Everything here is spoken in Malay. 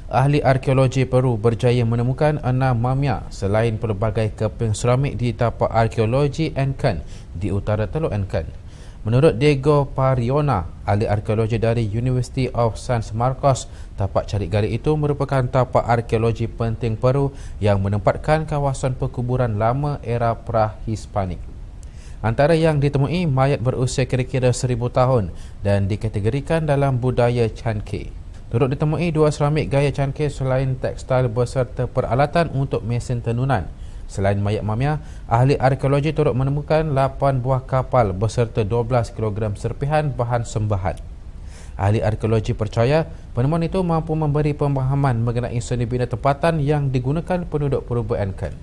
Ahli arkeologi Peru berjaya menemukan 6 mamia selain pelbagai keping seramik di tapak arkeologi Encan di utara Teluk Encan. Menurut Diego Pariona, ahli arkeologi dari University of San Marcos, tapak carik gali itu merupakan tapak arkeologi penting Peru yang menempatkan kawasan perkuburan lama era pra-Hispanik. Antara yang ditemui, mayat berusia kira-kira 1000 tahun dan dikategorikan dalam budaya Chanke. Turut ditemui 2 seramik gaya Chanke selain tekstil beserta peralatan untuk mesin tenunan. Selain mayat mamia, ahli arkeologi turut menemukan 8 buah kapal beserta 12 kg serpihan bahan sembahan. Ahli arkeologi percaya penemuan itu mampu memberi pemahaman mengenai seni bina tempatan yang digunakan penduduk purba Encan.